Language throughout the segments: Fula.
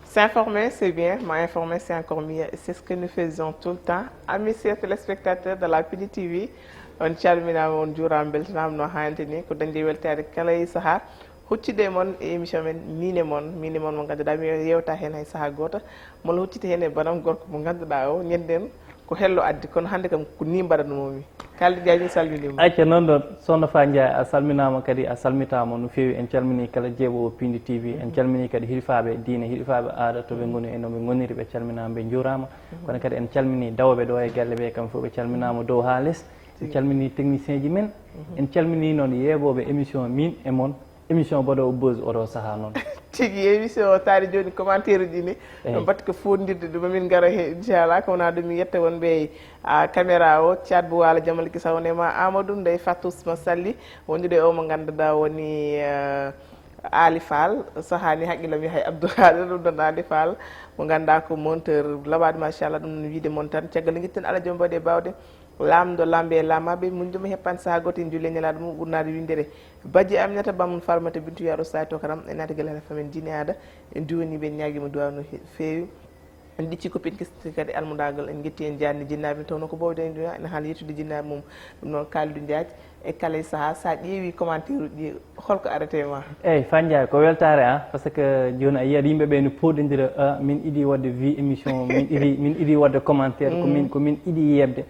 S'informer, c'est bien, m'informer, c'est encore mieux. C'est ce que nous faisons tout le temps. Amis chers téléspectateurs de la Piindi TV, on calminama on juurama beltanama no hantini ko dañde weltade kala e saaha huccide moon e émission men Miin E Mon mo ganduɗa mi yewta hen hay saaha goto mola huccite hen e banam gorko mo ganduɗa o ñanden ko hello addi kono hande kam ko ni mbaɗatnomomi kalde Diagne salminima. acca noon ɗon sohna Fa Ndiaye a salminama kadi a salmitama no fewi en calmini kala jeeɓowo Piindi TV en calmini kadi hiɗifaɓe diine hiɗifaɓe aada to ɓe goni e no ɓe goniri ɓe calminama ɓe juurama kono kadi en calmini dawɓe ɗo e galle ɓe kam fof ɓe calminama dow ha less en calmini technicien ji men en calmini noon yeeɓoɓe émission Miin E Mon émission mbaɗo buzz oɗo saaha noon tigui émission o taari joni commentaire uji ni mbatta ko fondirde ɗum min gara he inchallah ko wona ɗum mi yetta wonɓe caméra o Thiat Bou Walo Jamal Kisa wonema Amadou Ndeye Fatou Ousma Salli wondude o mo ganduɗa woni Ali Fall sahani haqqillam yahay Abdoulaye ɗum ɗon Ali Fall mo ganduɗa ko monteur laɓade machallah ɗum no wiide moon tan caggal guitten Allah joom mbaɗe bawde lamdo lambe e lamaɓe mun joom heppani saaha goto en julle ñalaɗo mum ɓurnade windere badji Aminata Bamum Farmata Bintou Yaro Saay to karam en naatigal hen famen diine aada en duwani ɓe ñaguima duwaw no fewi en ɗicci ko pin kisti kadi almudagal en guetti en janni jinnaɓe tawno ko bowde en duwa ene haala yettude jinnaɓe mum ɗum noon Kalidou Ndiaye e kala saaha sa ƴeewi commentaire uji holko arrêté ma eyyi Fa Ndiaye ko weltare par ce que joni a yiyat yimɓeɓe ne poɗodira min iɗi wadde vie émission min iɗi wadde commentaire komin iɗi yebde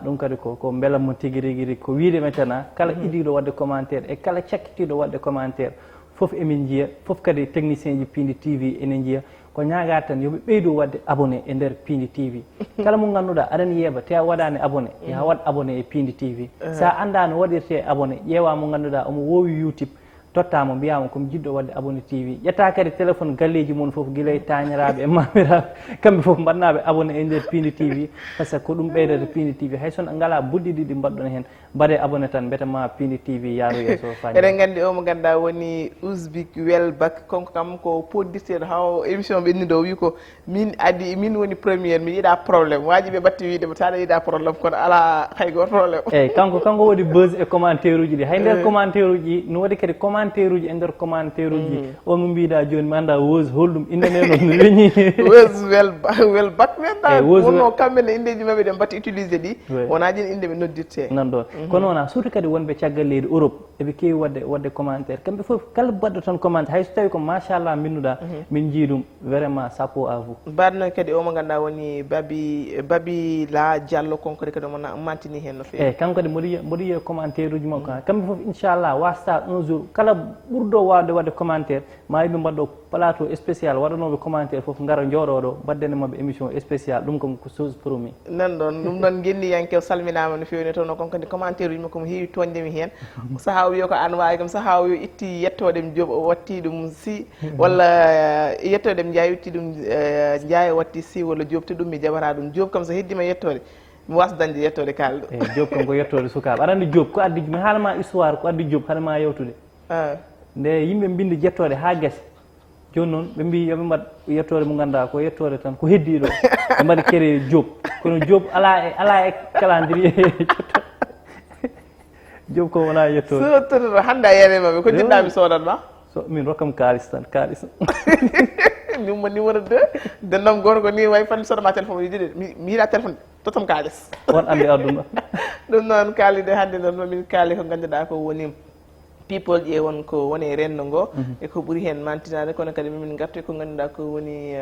ɗum kadi ko beelammo tigui rigui ko wiideme tan kala idiɗo wadde commentaire e kala cakkitiɗo wadde commentaire foof emin jiiya foof kadi technicien ji Piindi TV enen jiiya ko ñaga tan yooɓe ɓeydo wadde abonné e nder Piindi TV kala mo ganduɗa aɗana yeeɓa te a waɗani abonné ya waɗ abonné e Piindi TV sa anda no waɗirte abonné ƴeewa mo ganduɗa omo wowi YouTube tottamo mbiyama komi jiɗɗo wadde abonné TV ƴetta kadi téléphone galleji mon foof guila e tañiraɓe e mamiraɓe kamɓe foof mbaɗnaɓe abonné e nder Piindi TV par ce que ko ɗum ɓeydata Piindi TV hay son ngala buddiɗi ɗi mbaɗɗon hen mbaɗe abonné tan beetama Piindi TV yaaru yesso fañi eɗen gandi o mo ganduɗa woni Ousbik Welbak konko kam ko poddirteɗo haw émission ɓenniɗo wi ko min woni premiére mi yiiɗa probléme wajiɓe ɓatti widema taɗa yiiɗa probléme kono ala hay goto probléme eyyi kanko waɗi buzz e commentaire uji ɗi hay nder commentaire uji no waɗi kadi commentaire uji e nder commentaire uji o mo mbiɗa joni mi anda wose holɗum indene noon no weñi wose Welbak menda wonno kamɓene indeji mabɓe ɗe mbatti utilisé ɗi wona jin inde ɓe noddirte nan ɗon kono wona surtout kadi wonɓe caggal leydi Europe eɓe kewi wadde commentaire kamɓe foof kala baɗɗo tan commentaire hay so tawi ko machallah binnuɗa min jii ɗum vraiment chapeau à vous mbaɗ noon kadi o mo ganduɗa woni Babi La Diallo konko kadi omo mantini hen no fewi eyyi kanko kadi mboɗo yiya commentaire uji makko kamɓe foof inchallah wasta un jour kala ɓurɗo wawde wadde commentaire ma yimɓe mbaɗɗo plateau spécial waɗanoɓe commentaire foof gara jooɗoɗo baddene mabɓe émission spécial ɗum kom ko chose promis nan ɗon ɗum ɗon guenniyankew salminama no fewi ne tawno kon kadi commentaire uji makko mo heewi toñdemi hen saaha o wiya ko an wawi kam saaha o itti yettodem Diop o watti ɗum si walla yettodem Ndiaye itti ɗum Ndiaye o watti si walla Diop te ɗum mi jaɓata ɗum Diop kam so heddima yettode mi wasa dañde yettode kalɗo eyyi Diop kam ko yettode sukaɓe aɗa andi Diop ko addi mi haalama histoire ko addi Diop haɗama yewtude nde yimɓe bindi jettode ha guese joni noon ɓe mbi yooɓe mbaɗ yettode mo ganduɗa ko yettode tan ko heddiɗo ɓe mbaɗi kere Diop kono Diop ala e calendrier Diop ko wona yettode sototo hande a yeremaɓe ko jiɗɗami sodanma so min rokkam kalis tan kalis numma numéro 2 dennam goto ko ni way fan sodama téléphone yiɗi mi yiiɗa téléphone totam kalis won andi aduna ɗum noon kaalide hande noon mamin kaali ko ganduɗa ko woni people ƴe won ko woni rendo ngo e ko ɓuuri hen mantinade kono kadi min gartu ko ganduɗa ko woni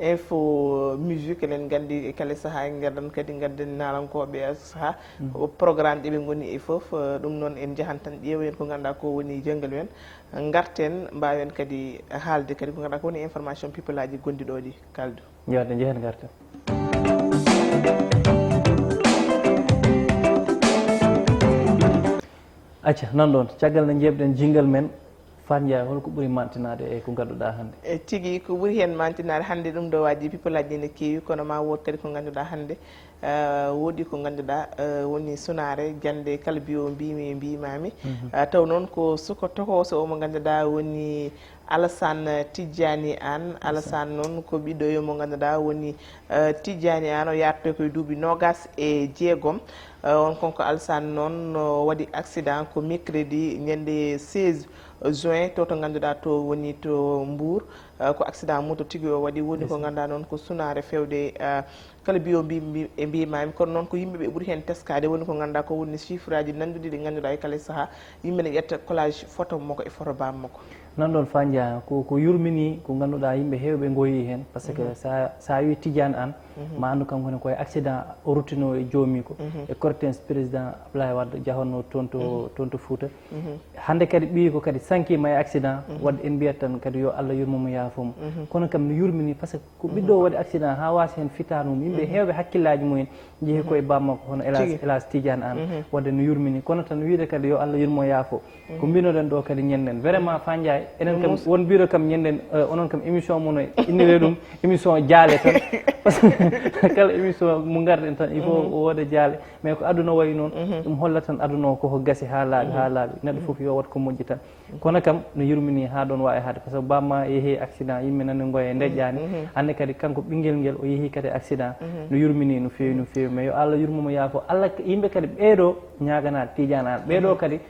info musique eɗen gandi e kala saaha en gardan kadi gadden nalankoɓe e saaha programme ɗeɓe goni e foof ɗum noon en jahan tan ƴeewen ko ganduɗa ko woni janggal men garten mbawen kadi haalde kadi ko ganduɗa ko woni information people aji gondiɗoɗi kaldu jewde jehen garten acca nan ɗon caggal nde jeɓɗen jingal men Fa Ndiaye holko ɓuuri mantinade e ko gadduɗa hannde e tigui ko ɓuuri hen mantinade hannde ɗum ɗo waji people aji ne kewi kono ma wood kadi ko ganduɗa hannde woodi ko ganduɗa woni sunare jande kala biyo mbimami taw noon ko suko tokoso omo ganduɗa woni Alassane Tidjani Anne. Alassane noon ko ɓiɗɗo yo mo ganduɗa woni Tidjani Anne o yartoy koye duuɓi nogas e jeegom. On konko Alassane noon waɗi accident ko mercredi ñande 16 juin to ganduɗa to woni to Mbour ko accident moto tigui o waɗi woni ko ganduɗa noon ko sunare fewde kala biyo e mbimami kono noon ko yimɓeɓe ɓuuri hen teskade woni ko ganduɗa ko woni chiffre aji nanduɗi ɗi ganduɗa e kala saaha yimɓe ne ƴetta collage photo makko e photo bammakko. nan ɗon Fandia ko yurmini ko ganduɗa yimɓe hewɓe goyi hen par ce que sa wi Tidiane Anne ma andu kankone koye accident o ruttino e joomi ko e cortège président Abdoulaye Wade jahonno toon to Fouta hande kadi ɓiyi ko kadi sankima e accident wadde en mbiyat tan kadi yo Allah yurmomo yaafomo kono kam no yurmini par ce que ko ɓiɗɗo waɗi accident ha wasa hen fitanum yimɓe hewɓe hakkillaji mumen jeehi koye bammakko hono hélas Tidiane Anne wadde no yurmini kono tan wiide kadi yo Allah yurmo yaafo ko mbinoɗen ɗo kadi ñanden vraiment Fandia enen kam won biro kam ñanden onon kam émission mono innire ɗum émission jaale tan par ce que kala émission mo garɗen tan il faut wooda jaale mais ko aduna wayi noon ɗum holla tan aduna o koko gasi ha laaɓi neɗɗo foof yo wat ko moƴƴi tan kono kam no yurmini ha ɗon wawi haade par ce que bamma yeehi accident yimɓe nane goya e deƴƴani hande kadi kanko ɓinguel nguel o yeehi kadi accident no yurmini no fewi mais yo Allah yurmomo yaafo Allah yimɓe kadi ɓeeɗo ñagana Tidiane Anne ɓeeɗo kadi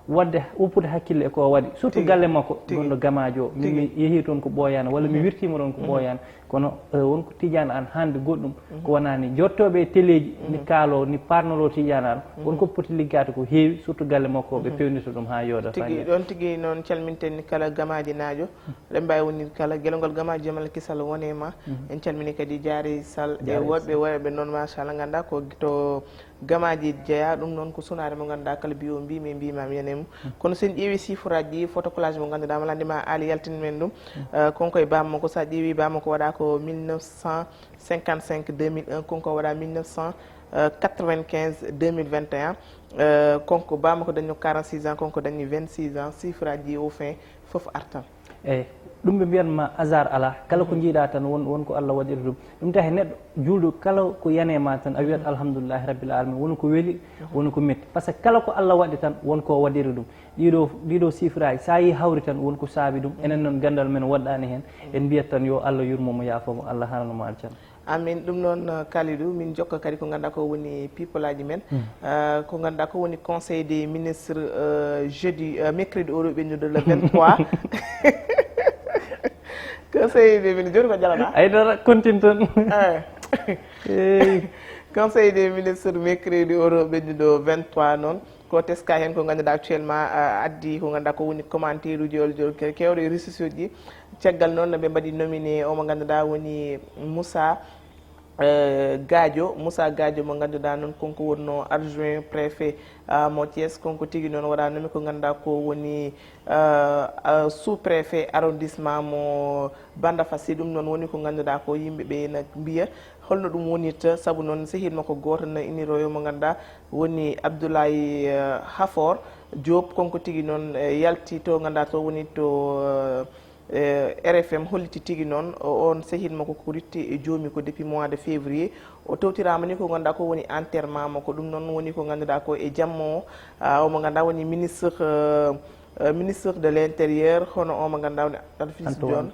wadde uppude hakkille e ko waɗi surtout galle makko gonɗo gamajo o min yeehi toon ko ɓooyani walla mi wirtima ɗon ko ɓooyani kono wonko Tidiane Anne hande goɗɗum ko wonani jottoɓe e téléji ni kaalo ni parnolo Tidiane Anne wonko poti liggade ko heewi surtout galle makko ɓe pewnita ɗum ha yooda tigui ɗon tigui noon calminten kala gamaji najo ɗen mbawi woni kala guelgol gamaji Jamal Kisal wonema en calmini kadi Diary Sall e woɓɓe waɗɓe noon machallah ganduɗa ko to gamaji jeeya ɗum noon ko sunare mo ganduɗa kala biyo mbimi mbimami yanemo kono sen ƴeewi chiffre aji photo collage mo ganduɗa malandima Ali yaltin men ɗum konko e bammakko sa ƴeewi bammakko waɗa ko 1955 2001 konko waɗa 1995 2021 konko bammakko dañi 46 ans konko dañi 26 ans chiffre aji au fin foof artan eyyi ɗum ɓe mbiyanma hasard ala kala ko jiiɗa tan wonko Allah waɗiri ɗum ɗum tahi neɗɗo juulɗo kala ko yanema tan a wiyat alhamdoulillahi rabbil alamin woni ko weeli woni ko metti par ce que kala ko Allah waɗi tan wonko waɗiri ɗum ɗiɗo chiffre aji sa yi hawri tan wonko saabi ɗum enen noon gandal men waɗɗani hen en mbiyat tan yo Allah yurmomo yaafomo Allah hananomo aljanna amin ɗum noon Kalidou min jokka kadi ko ganduɗa ko woni people aji men ko ganduɗa ko woni conseil des ministres jeudi mercredi oɗo ɓennude le 23 conseil des ministres joni ko jalata aydara continue toon conseil des ministres mercredi oɗo ɓennuɗo 23 noon ko teska hen ko ganduɗa actuellement addi ko ganduɗa ko woni commentaire uji oljol kewɗo e réseaux sociaux ji caggal noon ɓe mbaɗi nominé omo ganduɗa woni Moussa Gadio mo ganduɗa noon konko wonno adjoint préfet mo Thiès konko tigui noon waɗa nomi ko ganduɗa ko woni sous préfet arrondissement mo Banda Fassi ɗum noon woni ko ganduɗa ko yimɓeɓe na mbiya holno ɗum wonirta saabu noon sehil makko goto na iniroyo mo ganduɗa woni Abdoulaye Hafor Diop konko tigui noon yalti to ganduɗa to woni to RFM holliti tigui noon on sehil makko ko ritti e joomi ko depuis mois de février o tawtirama ni ko ganduɗa ko woni enterrement makko ɗum noon woni ko ganduɗa ko e jamma o omo ganduɗa woni ministre de l' intérieur hono omo ganduɗa woni Alfils Dione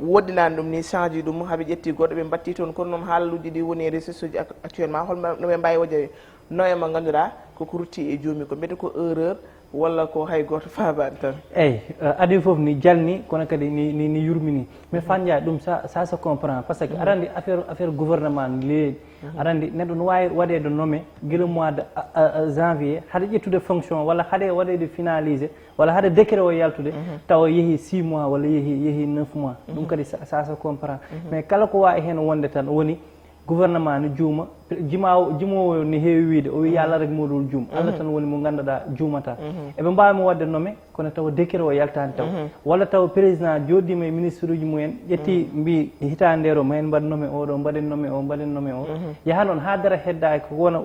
woddinani ɗum ni change ɗum haaɓe ƴetti goɗɗo ɓe batti toon kono noon haaluji ɗi woni e réseaux sociaux actuellement holno ɓe mbawi waɗe noye mo ganduɗa koko rutti e joomi ko mbiyete ko erreur walla ko hay goto fabani tan eyyi adi foof ni jalni kono kadi ni yurmini mais Fandia ɗum ça se comprend par ce que aɗa andi affaire gouvernement ni leeɗi aɗa andi neɗɗo no wawi waɗede nommé guila mois de janvier haɗa ƴettude fonction walla haɗe waɗede finalisé walla haɗa décret o yaltude tawa yeehi 6 mois walla yeehi 9 mois ɗum kadi ça se comprend mais kala ko wawi hen wonde tan woni gouvernement no juuma jimowo ni heewi wiide o wi Allah rek moɗol juum Allah tan woni mo ganduɗa juumata eɓe mbawimo wadde nommé kono tawa décret o yaltani taw walla tawa président joɗima e ministre uji mumen ƴetti mbi hitandero ma en mbaɗ nommé oɗo mbaɗen nommé o yaha noon ha dara hedda ko wona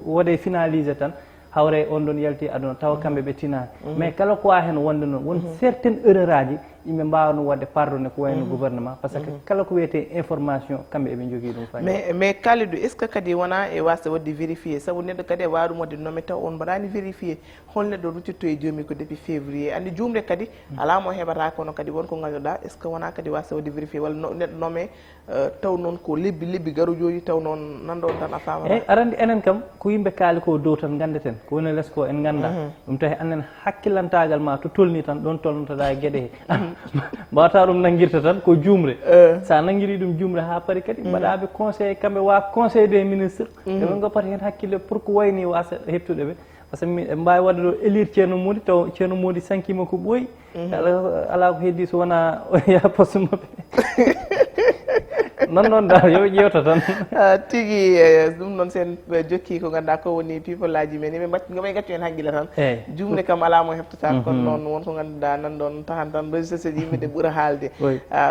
waɗe finalisé tan hawre on ɗon yalti aduna tawa kamɓe ɓe tinani mais kala ko wa hen wonde noon won certaine erreur aji yimɓe mbawno wadde pardonné ko wayno gouvernement par ce que kala ko wiyete information kamɓe eɓe jogui ɗum fayi mais Kalidou est ce que kadi wona e wasde wadde vérifié saabu neɗɗo kadi e waɗum wadde nommé taw on mbaɗani vérifié hol neɗɗo ruttitto e jomum ko depuis février andi jumre kadi ala mo heɓata kono kadi wonko ganduɗa est ce que wona kadi wasde wadde vérifié walla neɗɗo nommé taw noon ko lebbi garujoji taw noon nanɗon tan a famata eyyi arandi enen kam ko yimɓe kaali ko dow tan gandeten ko woni less ko en ganda ɗum tawi annen hakkillantagal ma to tolni tan ɗon tolnotoɗa e gueɗe he mbawata ɗum nanguirta tan ko jumre sa nanguiri ɗum jumre ha paari kadi mbaɗaɓe conseil kamɓe wa conseil des ministres eɓe goppata hen hakkille pour ko wayni wasa heptude ɓe par ce que en mbawi wadde ɗo élire ceerno modi taw ceerno modi sankima ko ɓooyi ala ko heddi so wona ya poste mabɓe non dal yo ƴewta tan tigui ɗum noon sen jokki ko ganduɗa ko woni people aji men ɓe gaccu hen haqqille tan jumde kam ala mo heftata kono noon wonko ganduɗa nanɗon tahan tan réseau ji yimɓe ɓuura haalde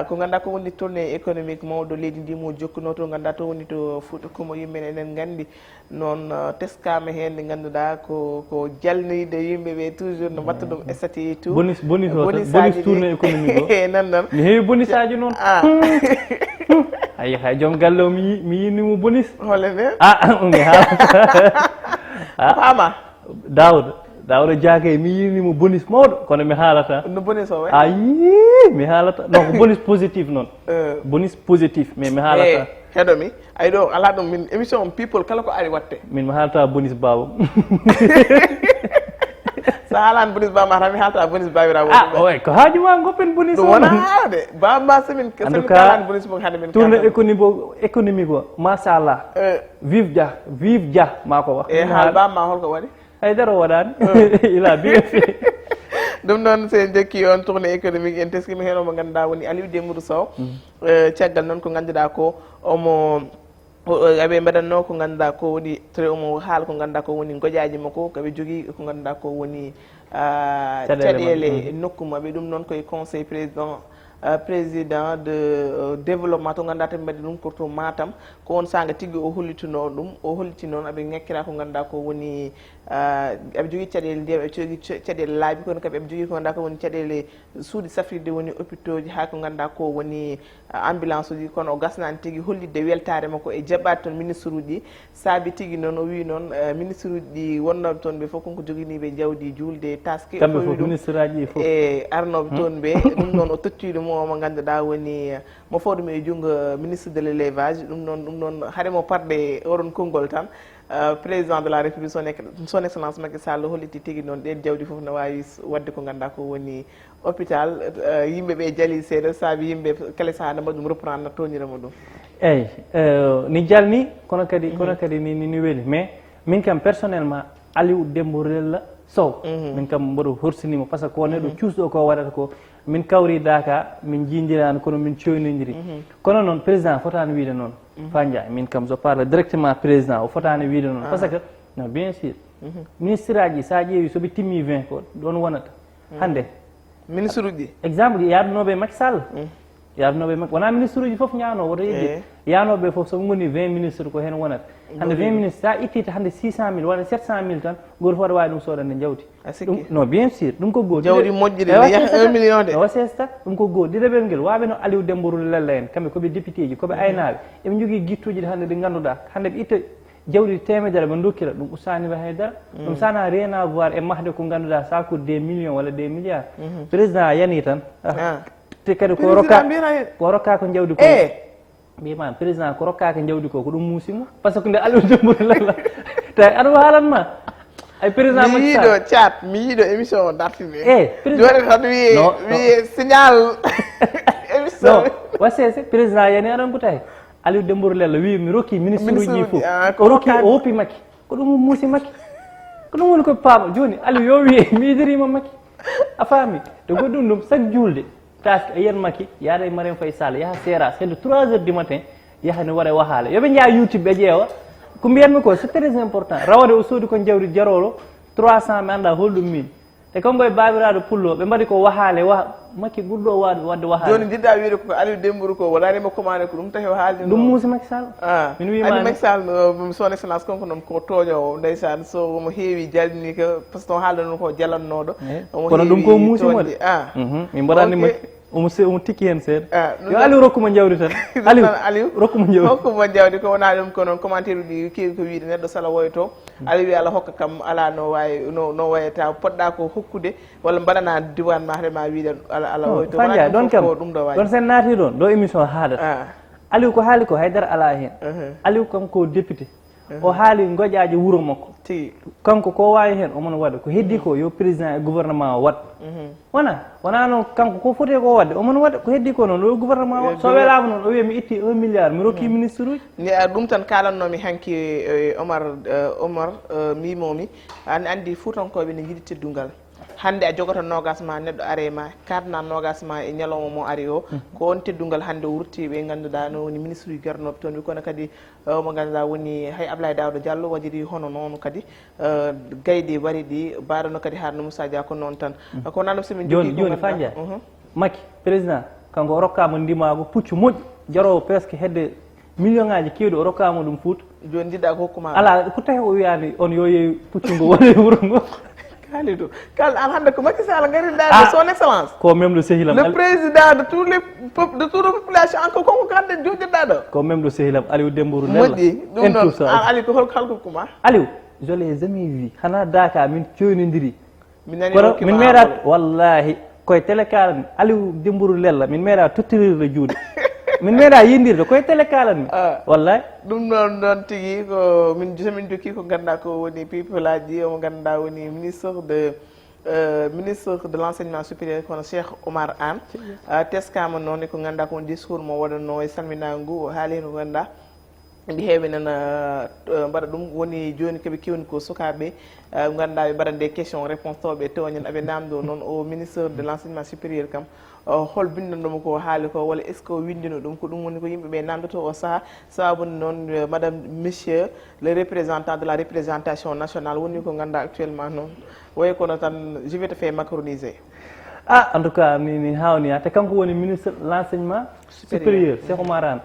ko ganduɗa ko woni tourné économique mawɗo leydi ndi mo jokkuno to ganduɗa to woni to Fouta Komo yimɓe enen gandi noon teskama hen nde ganduɗa ko jalnide yimɓeɓe toujours no mbatta ɗum estati tout bonus tourné économique o nanɗon mi heewi bonus aji noon hay joom galle o mi yinimo bonus holle nde mi haalata fama Daouda Diaké mi yinimo bonus mawɗo kono mi haalata no bonus o way ayi mi haalata non ko bonus positif noon bonus positif mais mi haalata heɗomi ay ɗo ala ɗum min émission people kala ko ari watte min mi haalata bonus bawam sa haalani bonus bama tan mi haalta bonus bawirawo way ko haajuma goppen bonus ɗum wona haade bama samin kalani bonus mo hande min tourné économique o machallah vive dia mako wax haal bama holko waɗi haydara waɗani ila bien fait ɗum noon sen jokki on tourné économique en teskima hen omo ganduɗa woni Aliou Dembourou Sow caggal noon ko ganduɗa ko omo aɓe mbaɗanno ko ganduɗa ko woni omo haala ko ganduɗa ko woni goƴaji makko koɓe jogui ko ganduɗa ko woni caɗele nokku mabɓe ɗum noon koye conseil président de développement to ganduɗa tan mbaɗi ɗum koto Matam ko on sanga tigui o hollitino ɗum o holliti noon aɓe ŋakkira ko ganduɗa ko woni aɓe jogui caɗele ndiyam aɓe jogui caɗele laabi kono kadi aɓe jogui ko ganduɗa ko woni caɗele suuɗi safrirde woni hôpitaux ji ha ko ganduɗa ko woni ambulance uji kono o gasnani tigui hollidde weltare makko e jaɓɓade toon ministre uji ɗi saabi tigui noon o wi noon ministre uji ɗi wonnoɓe toon ɓe foof konko joguiniɓe jawdi julde taske e arnoɓe toon ɓe ɗum noon o totti ɗum omo ganduɗa woni mo fawɗum e junggo ministre de l' élevage ɗum noon haade mo parɗe oɗon konngol tan président de la république son excellence Macky Sall holliti tigui noon ɗen jawdi foof no wawi wadde ko ganduɗa ko woni hôpital yimɓeɓe jaali seeɗa saabi yimɓe kala saaha nde mbaɗi ɗum reprendre toñiramo ɗum eyyi ni jalni kono kadi ni weeli mais min kam personnellement Aliou Dembourou Sow min kam mboɗo horsinimo par ce que ko neɗɗo cuusɗo ko waɗata ko min kawridaka min jindirani kono min coynodiri kono noon président fotani wiide noon Fandia min kam so parle directement président o fotani wiide noon par ce que non bien sûr ministre aji sa ƴeewi soɓe timmi 20 ko ɗon wonata hande ministre uji exemple yaadunoɓe Macky Sall yaadunoɓe Macky wona ministre uji foof ñaano woto yedde yanoɓe foof soɓe goni 20 ministre ko hen wonata hande 20 ministre sa ittita hande 600 000 walla 700 000 tan goto foof aɗa wawi ɗum sodande jawdi non bien sûr ɗum ko goto jawdi moƴƴiri yaha 1 million de o sesta ɗum ko goto ɗiɗaɓel nguel waɓe no Aliou Dembourou Lella en kamɓe koɓe député ji koɓe aynaɓe eɓe jogui guittuji ɗi hande ɗi ganduɗa hande ɓe itta jawdi temedere ɓe dokkira ɗum ustanima haydara ɗum sana rien à voir e mahde ko ganduɗa sakude des millions walla des milliards président yani tan te kadi ko rokka ko jawdi ko mbimami président ko rokkaka jawdi ko ɗum muusimo par ce que nde Aliou Dembourou Lalla tawi aɗa haalanma ay président mi yiiɗo chat mi yiiɗo émission o dartine joni tan wiye signal émission wasese président yani aɗan gutaye Aliou Dembourou Lalla wi mi rokki ministre uji fof o rokki o woppi Macky ko ɗum muusi Macky ko ɗum woni ko paama joni Aliou yo wiye mi yidirima Macky a faami to goɗɗum ɗum chaque julde taske a yiyat Macky yaada e Marième Faye Sall yaha séras hedde 3 heures du matin yaha ne waɗa wahaale yoɓe jaa YouTube ɓe ƴeewa ko mbiyatmi ko c'est très important rawade o soodi kon jawdi jaroɗo 300 mi anda holɗum min te konko e babiraɗo pullo ɓe mbaɗi ko wahaale Macky ɓurɗo wadde wahaale joni jiɗɗa wiide ko Aliou Dembourou ko waɗanima commandé ko ɗum tawi o haaldi ɗum muusi Macky Sall min wimani Macky Sall son excellence konko noon ko tooñowo ndeysan so omo heewi jalni ko par ce que on haalda noon ko jalannoɗo kono ɗum ko muusi mode min mbaɗanni Macky omo tikki hen seeɗa yo Aliou rokkuma jawdi tan Aliou rokkuma jawdi hokkuma jawdi ko wona ɗum ko noon commentaire uji kewi ko wiide neɗɗo sala woyto Aliou wi Allah hokka kam ala no wawi no wayata poɗɗa ko hokkude walla mbaɗana diwan ma ma wiide ala woyto Fanja ɗon kam ɗum ɗo waji ɗon sen naati ɗon ɗo émission haaɗata Aliou ko haali ko haydara ala hen Aliou kanko député o haali goƴaji wuuro makko kanko ko wawi hen omon waɗa ko heddi ko yo président e gouvernement o waɗ wona noon kanko ko foti ko wadde omon waɗa ko heddi ko noon yo gouvernement waɗ so welama noon o wiya mi itti 1 milliard mi rokki ministre uji ɗum tan kalannomi hanki Omar mimomi an andi fuutankoɓe ne jiiɗi teddungal hande a jogata nogas ma neɗɗo are ma kadna nogas ma e ñalawma mo ari o ko on teddungal hande wurti ɓe ganduɗa no woni ministre uji garnoɓe toon wi kono kadi mo ganduɗa woni hay Ablaye Daouda Diallo waɗiri hono noon kadi gaydi wari ɗi mbaɗono kadi haarno Moussa Dia ko noon tan ko nanɗum somin joni Fanja Macky président kanko o rokkama ndimago puccu moƴƴo jarowo presque hedde million ngaji kewɗi o rokkama ɗum Fouta joni jiɗɗa ko hokkuma ala ko tawi o wiyani on yo yeewi puccu ngo woni wuuro ngo Kalidou kal an hande ko Macky Sall garinɗa son excellence ko même le sehilam le président de tous les peuples de toute la population encore konko kande joƴƴoɗa ɗo ko même le sehilam Aliou Dembourou Nella moƴƴi ɗum noon Aliou ko halko kuma Aliou je l'ai jamais vu hana daka min coynodiri kono min meeɗa wallahi koye télé kalani Aliou Dembourou Nella min meeɗa tottirirde juuɗe min meeɗa yindirde koye télé kalanmi wallahi ɗum noon tigui ko min somin jokki ko ganduɗa ko woni people aji omo ganduɗa woni ministre de l'enseignement supérieur kono Cheikh Oumar Anne teskama noon ko ganduɗa ko woni discours mo waɗanno e salminago ngu o haali hen ko ganduɗa mbi heewi nana mbaɗa ɗum woni joni koɓe kewni ko sukaɓe ganduɗa ɓe mbaɗa nde question réponse toɓe toñen aɓe namdo noon o ministre de l'enseignement supérieur kam hol bindanɗomo ko haali ko walla est ce que o windino ɗum ko ɗum woni ko yimɓeɓe namdoto o saaha sababude noon madame monsieur le représentant de la représentation nationale woni ko ganduɗa actuellement noon way kono tan je vais te faire macroniser en tout cas mi hawni te kanko woni ministre de l'enseignement supérieur Cheikh Oumar Anne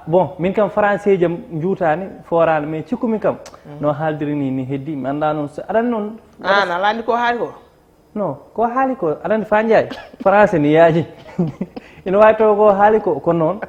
bon min kam français jam juutani forani mais cikkumi kam no haaldiri ni heddi mi anda noon aɗani noon an alandi ko haali ko non ko haali ko aɗani Fandiaye français ni yaaji ina wawi taw ko haali ko kono noon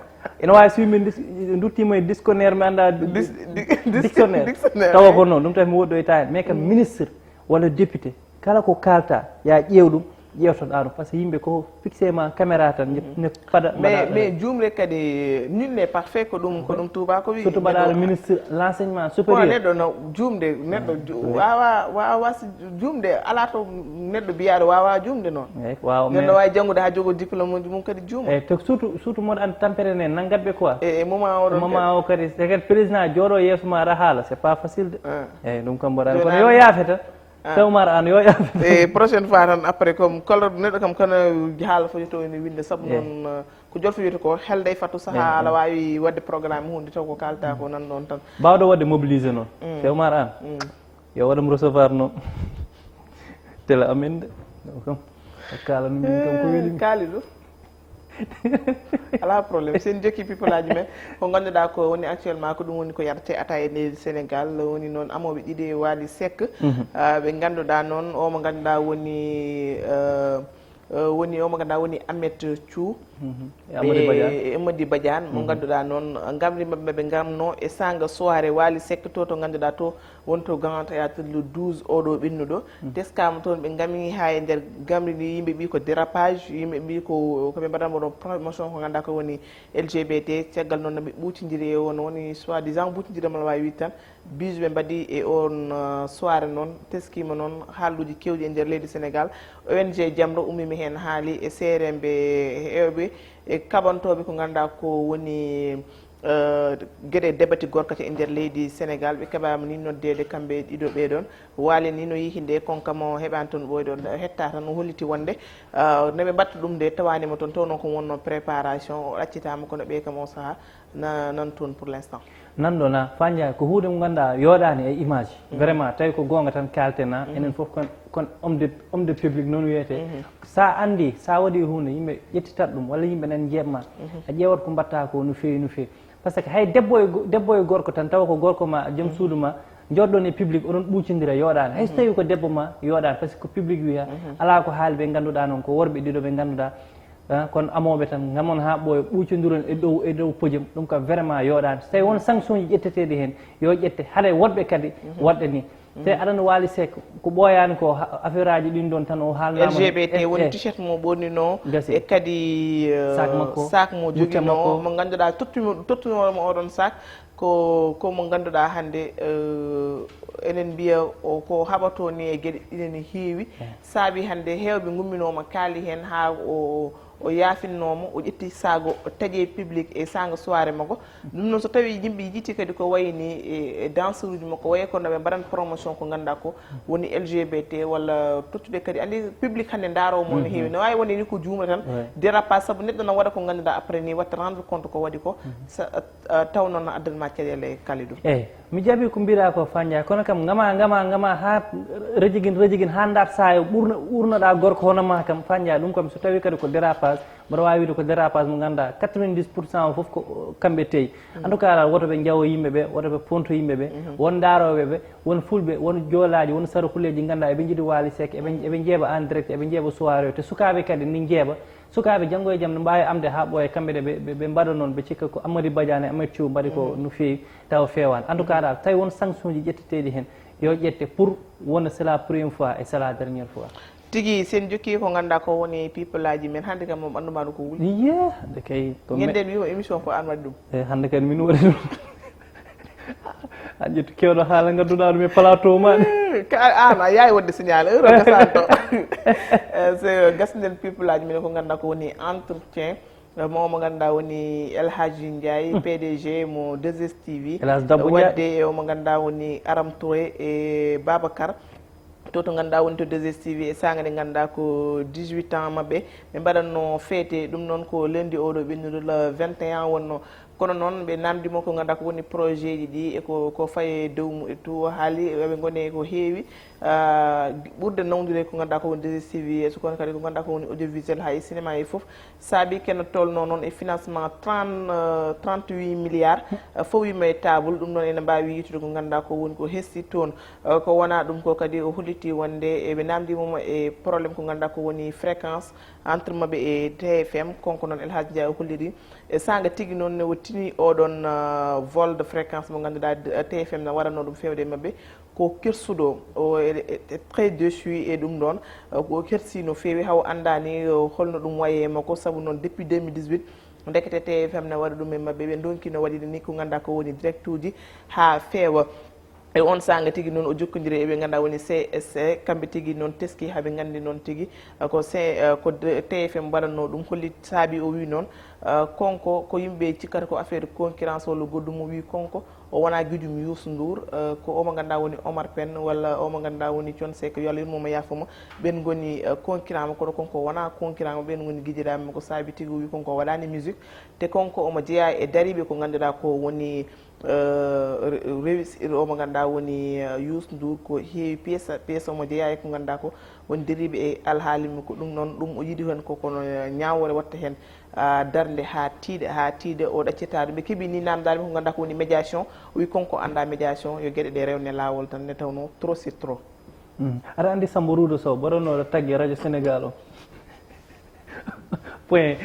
ina wawi sumin duttima e dictionnaire mi anda dictionnaire tawa ko noon ɗum tawi mi woɗɗoyta hen mais kam ministre walla député kala ko kalta ya ƴeew ɗum ƴewtoɗa ɗum par ce que yimɓe ko fixément caméra tan ne paɗa mais jumre kadi nul n'est parfait ko ɗum tuba ko wi surtout mbaɗaɗo ministre l'enseignement supérieur neɗɗo no jumde neɗɗo wawa jumde ala to neɗɗo biyaɗo wawa jumde noon eyyi wawa neɗɗo wawi janggude ha jogo diplôme uji mum kadi juuma eyyi te surtout moɗo andi tampere nde naggatɓe quoi moment o kadi te kadi président jooɗo yeeso ma aɗa haala c'est pas facile de eyyi ɗum kam mbaɗani kono yo yaafe tan Oumar Anne yo yaafe e prochaine fois tan après comme kala neɗɗo kam kono haala fo to ene winde saabu noon ko jolfo wiyata ko helde e fatu saaha ala wawi wadde programme hunde taw ko kalta ko nan ɗon tan mbawɗo wadde mobilisé noon te Oumar Anne yo waɗam recevoir noon télé amen de kam kalano min kam ko welimi Kalidou ala probléme sen jokki people aji men ko ganduɗa ko woni actuellement ko ɗum woni ko yarate ata e leydi Sénégal woni noon amoɓe ɗiɗi Wali Seck ɓe ganduɗa noon omo ganduɗa woni omo ganduɗa woni Amet Thiou Amady Badiane mo ganduɗa noon gamri mabɓe ɓe gamno e sanga soirée Wali Seck to ganduɗa to wonto Grand Théâtre le 12 oɗo ɓennuɗo teskama toon ɓe gami ha e nder gamri ndi yimɓe ɓi ko dérapage yimɓe mbi koɓe mbaɗanmo ɗon promotion ko ganduɗa ko woni LGBT caggal noon noɓe ɓuutidiri e on woni soi disant ɓuutidiral wawi wiide tan bise ɓe mbaɗi e on soirée noon teskima noon haaluji kewɗi e nder leydi Sénégal ONG Jamra ummimi hen haali e CRMɓe hewɓe e kaɓantoɓe ko ganduɗa ko woni gueɗe debati gorkati e nder leydi Sénégal ɓe keɓama ni noddede kamɓe ɗiɗo ɓeɗon waali ni no yihi nde konkamo heɓani toon ɓoyɗon hetta tan no holliti wonde noɓe mbatta ɗum nde tawanima toon taw noon ko wonno préparation o ɗaccitama kono ɓe kam o saaha nan toon pour l'instant nanɗona Fandiaye ko hunde mo ganduɗa yoɗani e image vraiment tawi ko gonga tan kaltena enen foof kon homme de public noon wiyete sa andi sa waɗi hunde yimɓe ƴettitat ɗum walla yimɓe nan jeebma a ƴewat ko mbatta ko no fewi no fewi par ce que hay debbo e gorko tan tawa ko gorko ma joom suudu ma jodɗon e public oɗon ɓuucodira yoɗani hay so tawi ko debbo ma yoɗani par ce que ko public wiya ala ko haali ɓe ganduɗa noon ko worɓe ɗiɗo ɓe ganduɗa kono amoɓe tan gamon ha ɓooya ɓuucodiron e dow podium ɗum kam vraiment yoɗani so tawi won sanction ji ƴetteteɗi hen yo ƴette haɗa woɗɓe kadi waɗɗa ni te aɗana waali sek ko ɓooyani ko affaire aji ɗin ɗon tan o haalnama LGBT woni t-shirt mo ɓonnino e kadi sac mo joguino mo ganduɗa tottunomo oɗon sac ko mo ganduɗa hande enen mbiya ko haɓato ni e gueɗe ɗineni heewi saabi hande hewɓe gumminoma kaali hen ha o yaafinnomo o ƴetti saago taaƴe public e sanga soirée makko ɗum noon so tawi yimɓe jiiti kadi ko wayni e danseur uji makko waye kono ɓe mbaɗan promotion ko ganduɗa ko woni LGBT walla tottuɓe kadi andi public hande daaromo no heewi no wawi woni ni ko juumre tan dérapage saabu neɗɗo no waɗa ko ganduɗa après ni watta rendre compte ko waɗi ko taw noon no addanma caɗele Kalidou eyyi mi jaaɓi ko mbira ko Fandia kono kam gama ha rejiguin ha dar sayo ɓurnoɗa gorko hono ma kam Fandia ɗum kam so tawi kadi ko dérapage mbaɗa wawi wiide ko dérapage mo ganduɗa 90% foof ko kamɓe teyi en tout cas woto ɓe jawo yimɓeɓe woto ɓe ponto yimɓeɓe won daroɓeɓe won fulɓe won joolaji won sarakuleji ganduɗa eɓe jiiɗi Wally Seck eɓe jeeɓa en direct eɓe jeeɓa soirée te sukaɓe kadi ni jeeɓa sukaɓe janggo e jaam ne mbawi amde ha ɓooya kamɓe ɗe ɓe mbaɗa noon ɓe cikka ko Amady Badiane Amady Thiou mbaɗi ko no fewi tawa fewani en tout cas ɗa tawi won sanction ji ƴetteteɗi hen yo ƴette pour wona c'est la première fois et c'est la dernière fois tigui sen jokki ko ganduɗa ko woni people aji men hande kam mo ɓanduma ɗum ko wuli ye hande kay ñanden wimo émission ko an waɗi ɗum e hande kadi min waɗi ɗum a ƴettu kewɗo haala gadduɗa ɗum e plateau ma an a yawi wadde signal heure o gasanto so gasden people aji men ko ganduɗa ko woni entretien mo ganduɗa woni El Hadji Ndiaye PDG mo 2STV wadde omo ganduɗa woni Aram Touré e Babacar to ganduɗa woni to 2STV e saga nde ganduɗa ko 18 ans mabɓe ɓe mbaɗatno feete ɗum noon ko lundi oɗo ɓennuɗo le 21 wonno kono noon ɓe namdimo ko ganduɗa ko woni projet ji ɗi e ko faye dow mu e tout haali eɓe gone ko heewi ɓurde nawdude ko ganduɗa ko woni 2STV so kono kadi ko ganduɗa ko woni audiovisuel hay cinéma e foof saabi keno tolno noon e financement 38 milliards fowima e table ɗum noon ene mbawi yitude ko ganduɗa ko woni ko hesti toon ko wona ɗum ko kadi o holliti wonde eɓe namdimomo e probléme ko ganduɗa ko woni fréquence entre mabɓe e TFM konko noon El Hadji Ndiaye o holliri e sanga tigui noon o tini oɗon vol de fréquence mo ganduɗa TFM ne waɗanno ɗum fewde e mabɓe ko kersuɗo o très déçu e ɗum ɗon ko kersi no fewi haw andani holno ɗum waye makko saabu noon depuis 2018 dekete TFM ne waɗa ɗum e mabɓe ɓe donkino waɗide ni ko ganduɗa ko woni direct uji ha feewa e on sanga tigui noon o jokkodiri eɓe ganduɗa woni CSC kamɓe tigui noon teski haaɓe gandi noon tigui ko TFM waɗanno ɗum holli saabi o wi noon konko ko yimɓe cikkata ko affaire concurrence walla goɗɗum o wi konko o wona guiɗum Youssou Ndour ko omo ganduɗa woni Omar Pène walla omo ganduɗa woni Thione Seck yo Allah yurmomo yaafoma ɓen goni concurrent ma kono konko wona concurrent ma ɓen goni guiƴiraɓe ko saabi tigui o wi konko waɗani musique te konko omo jeeya e dariɓe ko ganduɗa ko woni réussir omo ganduɗa woni Youssou Ndour ko heewi pièce omo jeeya e ko ganduɗa ko woni dariɓe e alhaalimi ko ɗum noon ɗum o yiiɗi hen kokono ñawore watta hen darde ha tiiɗe o ɗaccetade ɓe keeɓi ni namdade ko ganduɗa ko woni médiation o wi konko anda médiation yo gueɗe ɗe rewne lawol tan ne tawno trop c'est trop aɗa andi Samba Roudo Sow mbaɗonoɗo taggue radio Sénégal o point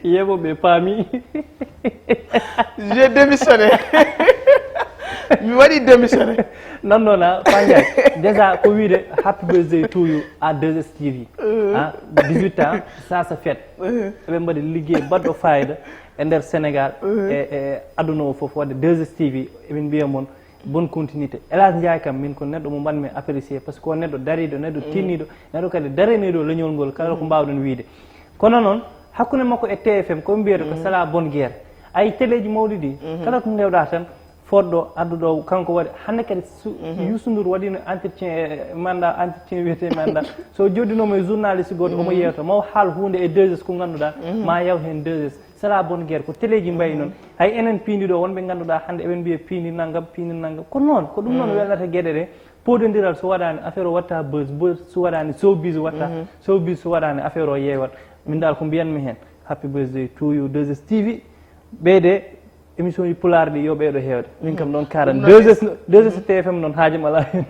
yeɓoɓe paami j'ai démissionné mi waɗi démissionné non non Fandiaye déjà ko wiide happy birthday to you à 2STV 18 ans ça se fête eɓe mbaɗi ligguey baɗɗo fayida e nder Sénégal e aduna o foof wadde 2STV emin mbiya moon bonne continuité El Hadji Ndiaye kam min ko neɗɗo mo mbanmi apprécié par ce que o neɗɗo dariɗo neɗɗo tinniɗo neɗɗo kadi daraniɗo leñol ngol kala ko mbawɗon wiide kono noon hakkude makko e TFM ko mbiyata ko c'est la bonne guerre ayi téléji mawɗi ɗi kala ko ndewɗa tan fodɗo adduɗo kanko waɗi hande kadi Youssou Ndour waɗino entretien e mandat entretien wiyete mandat so joddinomo e journaliste goto omo yewta maw haal hunde e 2S ko ganduɗa ma yaw hen 2S c'est la bonne guerre ko téléji mbayi noon hay enen Piindi ɗo wonɓe ganduɗa hande eɓen mbiya Piindi naggam ko noon ko ɗum noon welnata gueɗe ɗe pododiral so waɗani affaire o watta buzz so waɗani showbiz watta showbiz so waɗani affaire o yeewat min dal ko mbiyanmi hen happy birthday to you 2STV ɓeyde émission ji pulaar ɗi yo ɓeyɗo hewde min kam noon karan 2S TFM noon haajum ala hen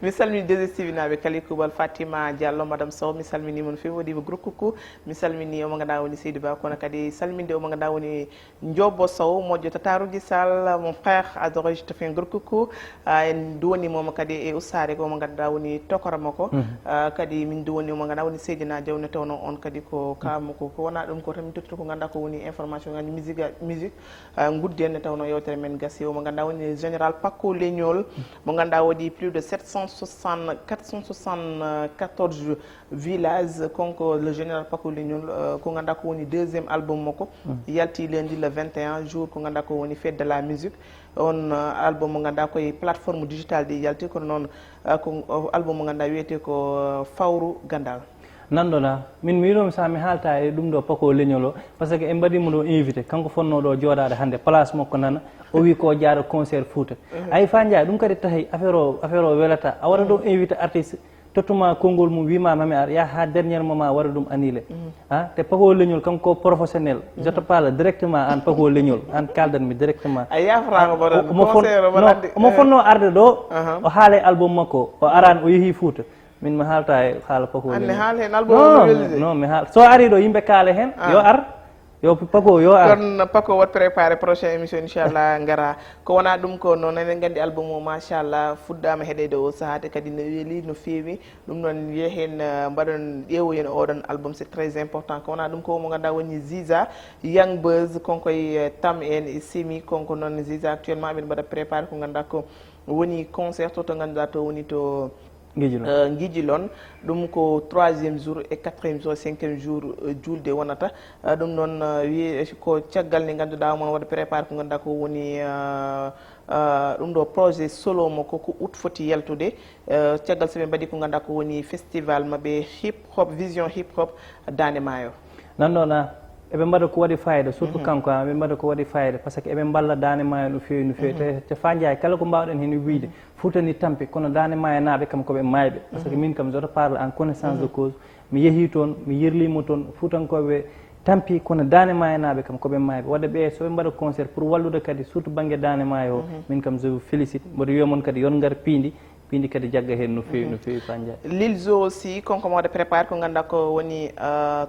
mi salmini désestive naɓe kali kubal Fatima Diallo madame Sow mi salmini mon fewi waɗima gros coucou mi salmini omo ganduɗa woni Seydou Ba kono kadi salminde omo ganduɗa woni Ndiobo Sow moƴƴo Tatarouji Sall mon frère adoré je te fais un gros coucou en duwonimomo kadi e ustare ko omo ganduɗa woni tokorama ko kadi min duwoni omo ganduɗa woni Seydina Diaw ne tawno on kadi ko kamo ko wona ɗum ko tan min tottito ko ganduɗa ko woni information ngaji musique guddi en ne tawno yewtere men gassi omo ganduɗa woni général Paco Legnol mo ganduɗa waɗi plus de 474 villages konko le général Paco Legnol ko ganduɗa ko woni deuxiéme album makko yalti lundi le 21 jour ko ganduɗa ko woni fête de la musique on album mo ganduɗa koye plateforme digital ɗi yalti kono noon ko album mo ganduɗa wiyete ko fawru gandal nanɗona min mi wiɗomi sa mi haalta e ɗum ɗo Paco Legnol o par ce que en mbaɗimo ɗo invité kanko fonno ɗo jooɗade hannde place makko nana o wi ko jaara concert Fouta ayi fa Ndiaye ɗum kadi tahi affaire o welata a waɗa ɗo invité artiste tottuma konngol mum wima mami ar ya ha dernier moment waɗa ɗum annulé te Paco Legnol kanko professionnel je te parle directement an Paco Legnol an kaldanmi directement omo fonno arde ɗo o haala e album makko o arani o yeehi Fouta min mi haalta e haala Paco Legnol non mi haal so ari ɗo yimɓe kaala hen yo ar yo Paco yo ar kono Paco wat préparé prochaine émission inchallah ngara ko wona ɗum ko noon enen gandi album o machallah fuɗɗama heɗede o sahate kadi no weeli no feewi ɗum noon yehen mbaɗon ƴeewoyen oɗon album c'est très important ko wona ɗum ko mo ganduɗa woni Ziza Young Buzz konkoye Tam en e Semi konko noon Ziza actuellement amin mbaɗa préparé ko ganduɗa ko woni concert to ganduɗa to woni to Guidjilon ɗum ko 3e jour et 4e jour 5e jour julde wonata ɗum noon wi ko caggal nde ganduɗa mon waɗa préparé ko ganduɗa ko woni ɗum ɗo projet solo makko ko août foti yaltude caggal soɓe mbaɗi ko ganduɗa ko woni festival mabɓe hip hop vision hip hop Dande Maayo nanɗona eɓe mbaɗa ko waɗi fayida surtout kanko eɓe mbaɗa ko waɗi fayida par ce que eɓe balla Dande Maayo no fewi no fewi te fa Ndiaye kala ko mbawɗen hen wiide Fouta ni tampi kono Dande Maayo naaɓe kam koɓe mayɓe par ce que min kam je parle en connaissance de cause mi yeehi toon mi yirlimo toon Foutankoɓe tampi kono Dande Maayo naaɓe kam koɓe mayɓe wadde ɓe soɓe mbaɗa concert pour wallude kadi surtout banggue Dande Maayo o min kam je vous félicite mboɗo wiyamon kadi yon ngar Piindi kadi jagga hen no fewi fa Ndiaye Lilzo aussi konko mo waɗa préparé ko ganduɗa ko woni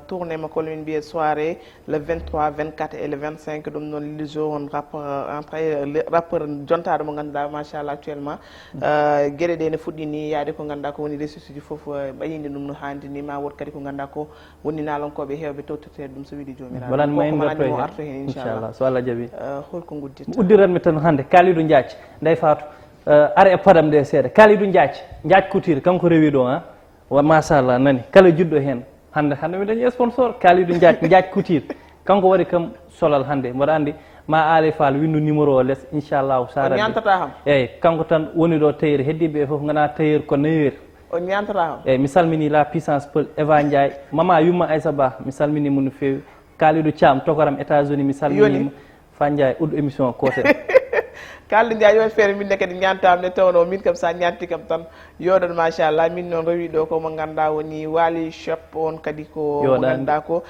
tourné makko min mbiye soirée le 23 24 et le 25 ɗum noon Lilzo on rappeur jontaɗo mo ganduɗa machallah actuellement gueɗe ɗe ne fuɗɗi ni yaade ko ganduɗa ko woni ressource ji foof ɓayinde ɗum no handi ni ma wood kadi ko ganduɗa ko woni naalonkoɓe hewɓe tawtirtede ɗum so wiiɗi jomiraɗo waɗan mayno arto hen inchallah so Allah jaaɓi holko guddita uddiranmi tan hannde Kalidou Ndiathie Ndeye Fatou ara e padam nde seeɗa Kalidou Ndiathie Couture kanko rewi ɗo wa machallah nani kala juɗɗo hen hande mi dañi sponsor Kalidou Ndiathie Couture kanko waɗi kam solal hande mboɗa andi ma Ale Fall windu numéro o less inchallahu sara ñantata ham eyyi kanko tan woni ɗo tailleur heddiɓe foof gona tailleur ko nayyeur o ñantata ham eyyi mi salmini la puissance Peul Eva Ndiaye mama Yumma Aissa Ba mi salminimo no fewi Kalidou Thiam tokoram États-Unis mi salminimo fa Ndiaye uɗɗo émission kotel kalde Ndiaye yo feere min ne kadi ñantamne tawno min kam sa ñanti kam tan yoɗon machallah min noon rewi ɗo ko mo ganduɗa woni Wali shop on kadi ko mo ganduɗa ko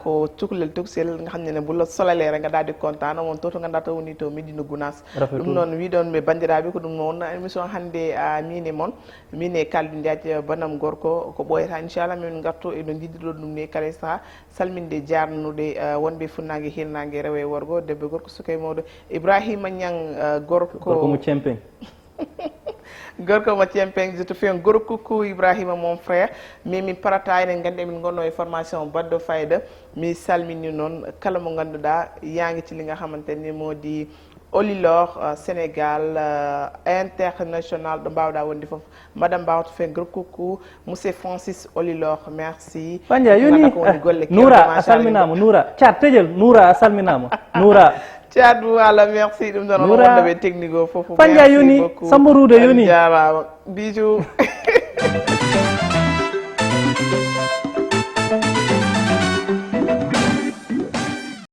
ko cukalel tuksel hamnene bulla solalere gadade contant on to ganduɗa to woni to Médina Gounass ɗum noon wiɗon ɓe bandiraɓe ko ɗum noon émission hannde Miin E Mon min e Kaldu Ndiathie banam gorko ko ɓoyata inchallah min garto eɗo jiddiɗo ɗum ni kala saaha salminde jarnude wonɓe funnague hirnague rewe worgo debbo gorko suka e mawɗo Ibrahima Niang gorko mo Cempeng gorko mo Cempeng je te fais un gros coucou Ibrahima mon frère mais min parata enen gandi min gonno e formation baddo fayda mi salmini noon kala mo ganduɗa yaguiti li nga xamanteni modi Olilor Sénégal international ɗo mbawɗa wonde foof madame mbawto fait gros coucou monsieur Francis Olilor merci Pandia yoni Noura a salminama Noura Thiat tejel Noura a salminama Noura Thiat wala merci ɗum ɗon on wonɗoɓe technique o foof Pandia yoni Sambaroude yoni jarama bijou